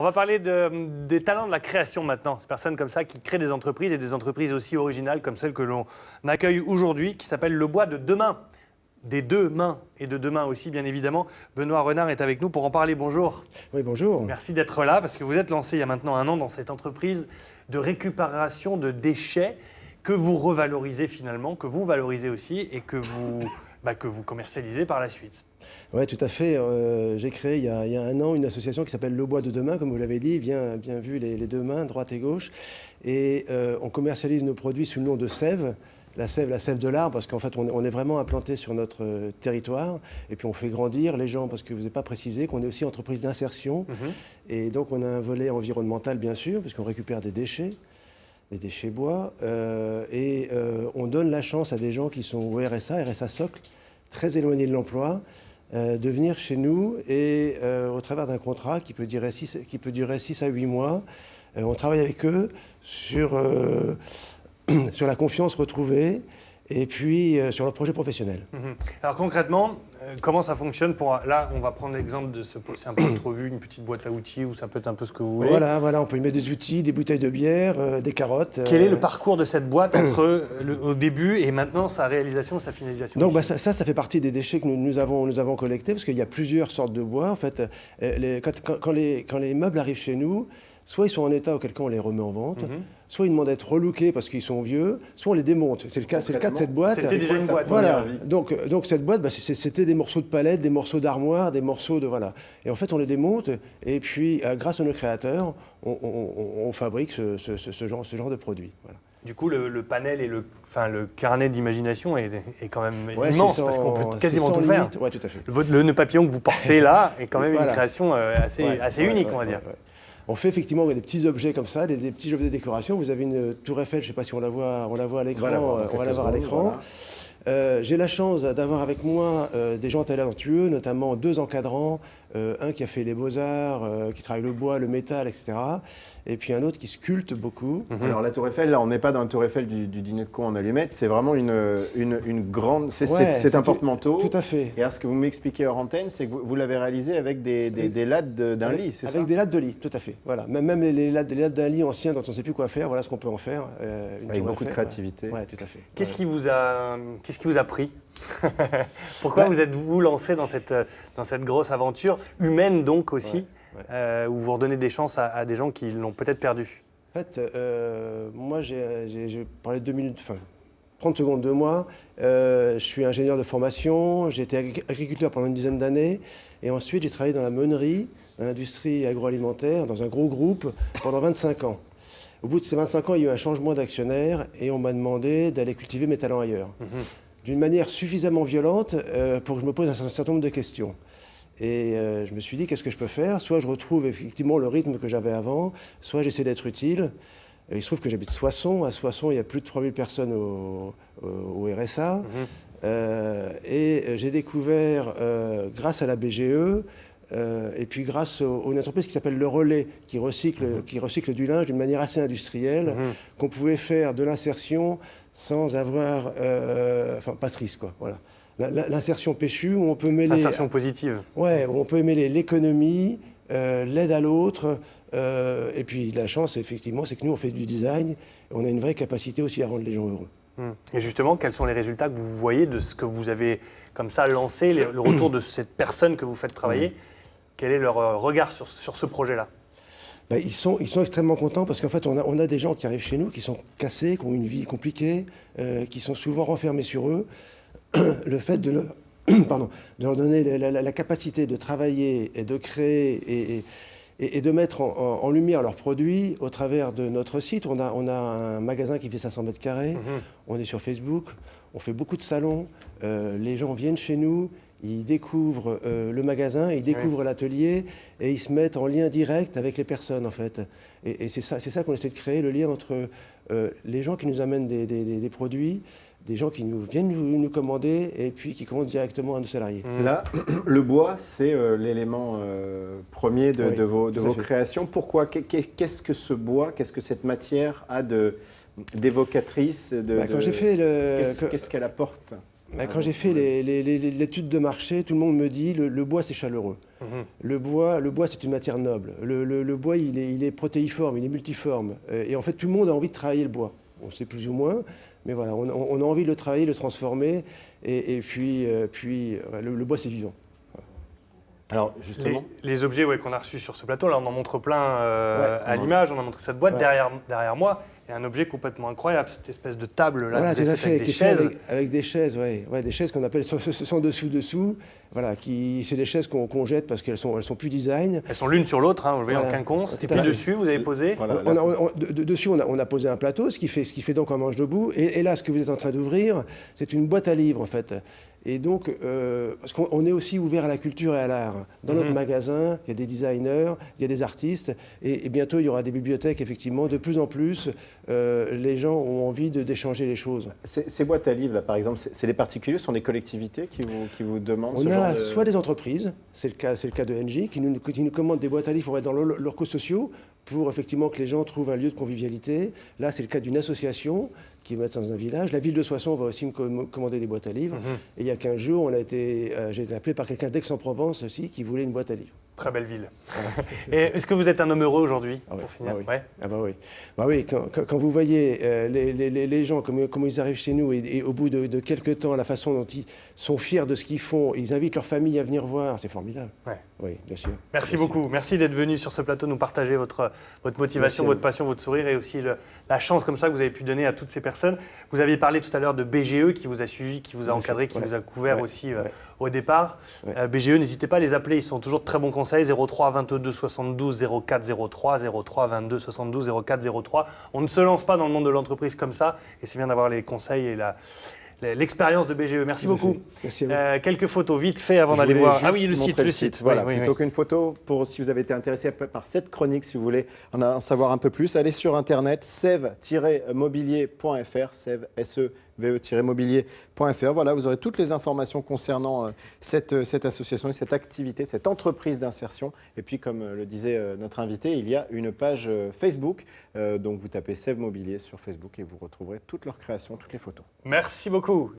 On va parler des talents de la création maintenant. Ces personnes comme ça qui créent des entreprises et des entreprises aussi originales comme celle que l'on accueille aujourd'hui, qui s'appelle Le Bois de Demain. Des deux mains et de demain aussi, bien évidemment. Benoît Renard est avec nous pour en parler. Bonjour. Oui, bonjour. Merci d'être là parce que vous êtes lancé il y a maintenant 1 an dans cette entreprise de récupération de déchets que vous revalorisez finalement, que vous valorisez aussi et que vous commercialisez par la suite. Oui, tout à fait. J'ai créé il y a 1 an une association qui s'appelle Le Bois de Demain, comme vous l'avez dit, bien vu les deux mains, droite et gauche. Et on commercialise nos produits sous le nom de sève. La sève de l'arbre, parce qu'en fait, on est vraiment implanté sur notre territoire. Et puis, on fait grandir les gens, parce que vous n'avez pas précisé qu'on est aussi entreprise d'insertion. Et donc, on a un volet environnemental, bien sûr, parce qu'on récupère des déchets bois. On donne la chance à des gens qui sont au RSA socle, très éloignés de l'emploi, de venir chez nous et au travers d'un contrat qui peut durer 6 à 8 mois, on travaille avec eux sur la confiance retrouvée et puis sur leur projet professionnel. Alors concrètement, comment ça fonctionne Là, on va prendre l'exemple de c'est un peu trop vu, une petite boîte à outils ou ça peut être un peu ce que vous voulez. Voilà, on peut y mettre des outils, des bouteilles de bière, des carottes. Quel est le parcours de cette boîte entre au début et maintenant sa réalisation, sa finalisation? Donc ça fait partie des déchets que nous avons collectés parce qu'il y a plusieurs sortes de bois. En fait, quand les meubles arrivent chez nous, soit ils sont en état auquel cas on les remet en vente, soit ils demandent à être relookés parce qu'ils sont vieux, soit on les démonte. C'est le cas de cette boîte. C'était déjà une boîte. Voilà. Donc cette boîte, c'était des morceaux de palette, des morceaux d'armoire, des morceaux de voilà. Et en fait, on les démonte et puis grâce à nos créateurs, on fabrique ce genre de produit. Voilà. Du coup, le panel et le carnet d'imagination est quand même immense parce qu'on peut quasiment tout faire. Ouais, tout à fait. Le nœud papillon que vous portez là est quand même une création assez unique, on va dire. Ouais. On fait effectivement des petits objets comme ça, des petits objets de décoration. Vous avez une tour Eiffel, je ne sais pas si on la voit à l'écran. On va la voir à l'écran. Voilà. J'ai la chance d'avoir avec moi des gens talentueux, notamment 2 encadrants, un qui a fait les beaux-arts, qui travaille le bois, le métal, etc. Et puis un autre qui sculpte beaucoup. Alors la tour Eiffel, là on n'est pas dans la tour Eiffel du dîner de con en allumettes, c'est vraiment une grande... C'est un porte-manteau. Tout à fait. Et alors ce que vous m'expliquez hors antenne, c'est que vous l'avez réalisé avec des lattes d'un lit, c'est ça? Avec des lattes de lit, tout à fait. Voilà. Même les lattes d'un lit ancien dont on ne sait plus quoi faire, voilà ce qu'on peut en faire. Avec beaucoup de créativité. Ouais, tout à fait. Qu'est-ce qui vous a pris? Pourquoi vous êtes-vous lancé dans cette grosse aventure humaine donc aussi, où vous redonnez des chances à des gens qui l'ont peut-être perdu? En fait, moi j'ai parlé de 2 minutes, 30 secondes de moi. Je suis ingénieur de formation, j'ai été agriculteur pendant une dizaine d'années et ensuite j'ai travaillé dans la meunerie, dans l'industrie agroalimentaire, dans un gros groupe pendant 25 ans. Au bout de ces 25 ans, il y a eu un changement d'actionnaire et on m'a demandé d'aller cultiver mes talents ailleurs. D'une manière suffisamment violente pour que je me pose un certain nombre de questions. Et je me suis dit, qu'est-ce que je peux faire? Soit je retrouve effectivement le rythme que j'avais avant, soit j'essaie d'être utile. Il se trouve que j'habite Soissons. À Soissons, il y a plus de 3000 personnes au RSA. Et j'ai découvert, grâce à la BGE, et puis grâce à une entreprise qui s'appelle Le Relais, qui recycle du linge d'une manière assez industrielle, qu'on pouvait faire de l'insertion sans avoir... pas de risque, quoi. Voilà. L'insertion péchue, où on peut mêler... L'insertion positive. Ouais, où on peut mêler l'économie, l'aide à l'autre, et puis la chance, effectivement, c'est que nous, on fait du design, et on a une vraie capacité aussi à rendre les gens heureux. Et justement, quels sont les résultats que vous voyez de ce que vous avez comme ça lancé, le retour de cette personne que vous faites travailler? Quel est leur regard sur ce projet-là? Ils sont extrêmement contents parce qu'en fait, on a des gens qui arrivent chez nous, qui sont cassés, qui ont une vie compliquée, qui sont souvent renfermés sur eux. Le fait de leur donner la capacité de travailler et de créer et de mettre en lumière leurs produits au travers de notre site. On a un magasin qui fait 500 mètres carrés, on est sur Facebook, on fait beaucoup de salons, les gens viennent chez nous, ils découvrent le magasin, ils découvrent l'atelier et ils se mettent en lien direct avec les personnes en fait. Et c'est ça qu'on essaie de créer, le lien entre les gens qui nous amènent des produits, des gens qui viennent nous commander et puis qui commandent directement à nos salariés. Là, le bois, c'est l'élément premier de vos créations. Pourquoi? Qu'est-ce que ce bois, qu'est-ce que cette matière a d'évocatrice Qu'est-ce qu'elle apporte? Quand j'ai fait l'étude de marché, tout le monde me dit le bois c'est chaleureux. Le bois, c'est une matière noble. Le bois, il est protéiforme, il est multiforme. Et en fait, tout le monde a envie de travailler le bois. On sait plus ou moins, mais voilà, on a envie de le travailler, de le transformer. Et puis, le bois, c'est vivant. Alors, justement. Les objets qu'on a reçus sur ce plateau, là, on en montre plein à l'image. On a montré cette boîte derrière moi. Il y a un objet complètement incroyable, cette espèce de table là, voilà, tout à fait, avec des chaises. Avec des chaises, des chaises qu'on appelle sans dessous. Voilà, c'est des chaises qu'on jette parce qu'elles sont plus design. Elles sont l'une sur l'autre, vous le voyez en quinconce. Et puis dessus, vous avez posé. Voilà, dessus, on a posé un plateau, ce qui fait donc un manche debout. Et là, ce que vous êtes en train d'ouvrir, c'est une boîte à livres en fait. Et donc, parce qu'on est aussi ouvert à la culture et à l'art. Dans notre magasin, il y a des designers, il y a des artistes, et bientôt il y aura des bibliothèques, effectivement. De plus en plus, les gens ont envie d'échanger les choses. Ces boîtes à livres, là, par exemple, c'est des particuliers, ce sont des collectivités qui vous demandent ce genre de... soit des entreprises, c'est le cas de NJ, qui nous commandent des boîtes à livres pour mettre dans leurs locaux sociaux, pour effectivement que les gens trouvent un lieu de convivialité. Là, c'est le cas d'une association qui va être dans un village. La ville de Soissons va aussi me commander des boîtes à livres. Et il y a 15 jours, j'ai été appelé par quelqu'un d'Aix-en-Provence aussi qui voulait une boîte à livres. Très belle ville. Et est-ce que vous êtes un homme heureux aujourd'hui pour finir? Oui. Quand vous voyez les gens, comment ils arrivent chez nous et au bout de quelques temps, la façon dont ils sont fiers de ce qu'ils font, ils invitent leur famille à venir voir, c'est formidable. Oui, bien sûr. Merci beaucoup. Merci d'être venu sur ce plateau nous partager votre motivation, votre passion, votre sourire et aussi la chance comme ça que vous avez pu donner à toutes ces personnes. Vous aviez parlé tout à l'heure de BGE qui vous a suivi, qui vous a encadré, qui vous a couvert aussi au départ. BGE, n'hésitez pas à les appeler, ils sont toujours de très bons conseils. 03 22 72 04 03, 03 22 72 04 03. On ne se lance pas dans le monde de l'entreprise comme ça et c'est bien d'avoir les conseils et l'expérience de BGE. Merci beaucoup. Merci à vous. Quelques photos vite fait avant d'aller voir. Ah oui, le site. Voilà, plutôt qu'une photo, si vous avez été intéressé par cette chronique, si vous voulez en savoir un peu plus, allez sur internet seve-mobilier.fr, seve-mobilier.fr. Voilà, vous aurez toutes les informations concernant cette association, cette activité, cette entreprise d'insertion. Et puis, comme le disait notre invité, il y a une page Facebook. Donc, vous tapez Seve Mobilier sur Facebook et vous retrouverez toutes leurs créations, toutes les photos. Merci beaucoup.